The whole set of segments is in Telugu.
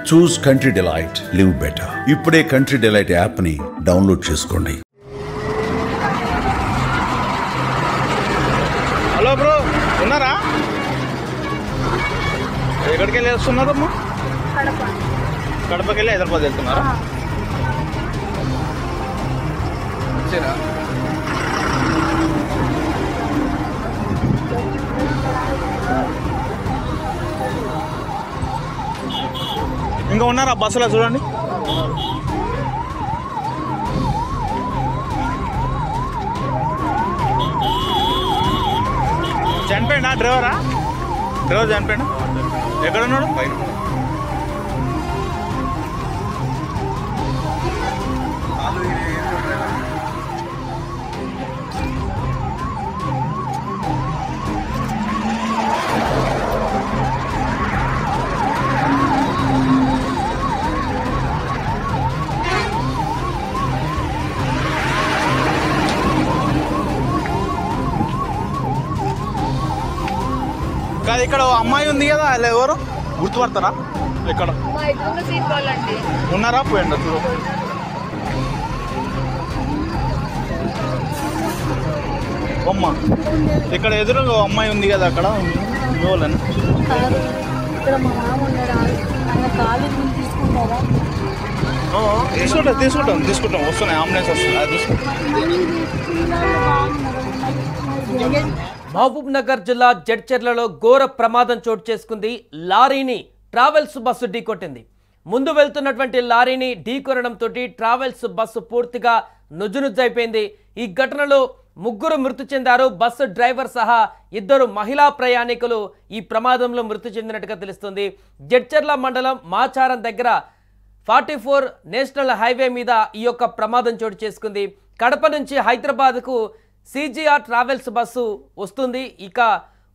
చూస్ కంట్రీ డిలైట్, లివ్ బెటర్. ఇప్పుడే కంట్రీ డిలైట్ యాప్ ని డౌన్లోడ్ చేసుకోండి. హలో బ్రో, ఉన్నారా? ఎక్కడికి వెళ్ళి వస్తున్నారమ్మా? కడపకి వెళ్ళి హైదరాబాద్ వెళ్తున్నారా? ఇంకా ఉన్నారా బస్సులో? చూడండి, చనిపోయినా డ్రైవర్ చనిపోయినా? ఎక్కడ ఉన్నాడు? కాదు, ఇక్కడ అమ్మాయి ఉంది కదా, అలా ఎవరు గుర్తుపడతారా? ఇక్కడ ఉన్నారా? పోయండి చూడు. అమ్మ, ఇక్కడ ఎదురుగా అమ్మాయి ఉంది కదా, అక్కడ వాళ్ళని తీసుకుంటాం. వస్తున్నాయి, అంబులెన్స్ వస్తుంది, అది మహబూబ్ నగర్ జిల్లా జడ్చర్లలో ఘోర ప్రమాదం చోటు చేసుకుంది. లారీని ట్రావెల్స్ బస్సు ఢీకొట్టింది. ముందు వెళ్తున్నటువంటి లారీని ఢీకొనడంతో ట్రావెల్స్ బస్సు పూర్తిగా నుజ్జునుజ్జైపోయింది. ఈ ఘటనలో 3 మృతి చెందారు. బస్సు డ్రైవర్ సహా 2 మహిళా ప్రయాణికులు ఈ ప్రమాదంలో మృతి చెందినట్టుగా తెలుస్తుంది. జడ్చర్ల మండలం మాచారం దగ్గర 44 నేషనల్ హైవే మీద ఈ యొక్క ప్రమాదం చోటు చేసుకుంది. కడప నుంచి హైదరాబాద్కు CGR ట్రావెల్స్ బస్సు వస్తుంది. ఇక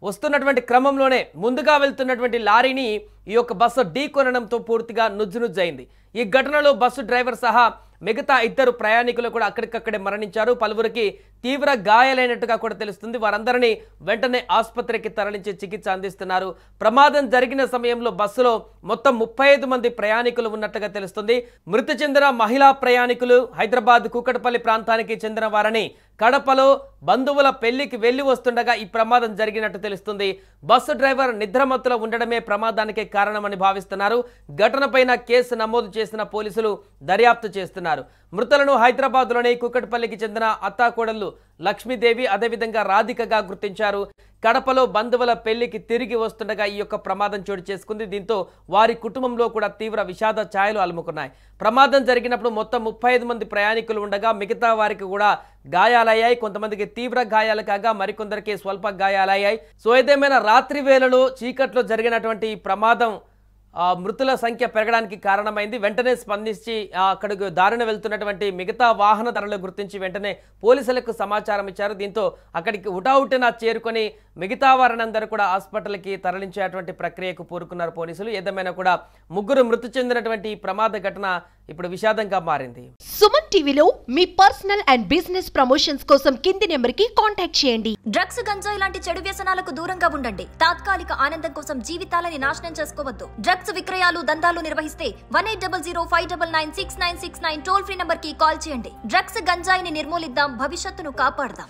వస్తున్నటువంటి క్రమంలోనే ముందుగా వెళ్తున్నటువంటి లారీని ఈ యొక్క బస్సు ఢీకొనడంతో పూర్తిగా నుజ్జునుజ్జైంది. ఈ ఘటనలో బస్సు డ్రైవర్ సహా మిగతా 2 ప్రయాణికులు కూడా అక్కడికక్కడే మరణించారు. పలువురికి తీవ్ర గాయాలైనట్టుగా కూడా తెలుస్తుంది. వారందరినీ వెంటనే ఆసుపత్రికి తరలించి చికిత్స అందిస్తున్నారు. ప్రమాదం జరిగిన సమయంలో బస్సులో మొత్తం 35 మంది ప్రయాణికులు ఉన్నట్టుగా తెలుస్తుంది. మృతి చెందిన మహిళా ప్రయాణికులు హైదరాబాద్ కూకట్పల్లి ప్రాంతానికి చెందిన వారని, కడపలో బంధువుల పెళ్లికి వెళ్లి వస్తుండగా ఈ ప్రమాదం జరిగినట్టు తెలుస్తుంది. బస్సు డ్రైవర్ నిద్రమత్తులో ఉండడమే ప్రమాదానికి కారణమని భావిస్తున్నారు. ఘటనపైన కేసు నమోదు చేసిన పోలీసులు దర్యాప్తు చేస్తున్నారు. మృతులను హైదరాబాద్లోని కూకట్పల్లికి చెందిన అత్తాకోడళ్లు లక్ష్మీదేవి, అదేవిధంగా రాధికగా గుర్తించారు. కడపలో బంధువుల పెళ్లికి తిరిగి వస్తుండగా ఈ యొక్క ప్రమాదం చోటు చేసుకుంది. దీంతో వారి కుటుంబంలో కూడా తీవ్ర విషాద ఛాయలు అలుముకున్నాయి. ప్రమాదం జరిగినప్పుడు మొత్తం 35 మంది ప్రయాణికులు ఉండగా మిగతా వారికి కూడా గాయాలయ్యాయి. కొంతమందికి తీవ్ర గాయాలు కాగా మరికొందరికి స్వల్ప గాయాలయ్యాయి. సో ఏదేమైనా రాత్రి వేళలో చీకట్లో జరిగినటువంటి ఈ ప్రమాదం మృతుల సంఖ్య పెరగడానికి కారణమైంది. వెంటనే స్పందించి అక్కడికి దారిన వెళ్తున్నటువంటి మిగతా వాహనదారులు గుర్తించి వెంటనే పోలీసులకు సమాచారం ఇచ్చారు. దీంతో అక్కడికి హుటాహుటిన చేరుకొని మిగతా వారినందరూ కూడా హాస్పిటల్కి తరలించేటువంటి ప్రక్రియకు పూనుకున్నారు పోలీసులు. ఏదేమైనా కూడా 3 మృతి చెందినటువంటి ఈ ప్రమాద ఘటన ఇప్పుడు విషాదంగా మారింది. సుమన్ టీవీలో మీ పర్సనల్ అండ్ బిజినెస్ ప్రమోషన్స్ కోసం కింది నెంబర్కి కాంటాక్ట్ చేయండి. డ్రగ్స్, గంజాయి లాంటి చెడు వ్యసనాలకు దూరంగా ఉండండి. తాత్కాలిక ఆనందం కోసం జీవితాలని నాశనం చేసుకోవద్దు. డ్రగ్స్ విక్రయాలు, దందాలు నిర్వహిస్తే 1800599696 టోల్ ఫ్రీ నంబర్ కి కాల్ చేయండి. డ్రగ్స్, గంజాయిని నిర్మూలిద్దాం, భవిష్యత్తును కాపాడదాం.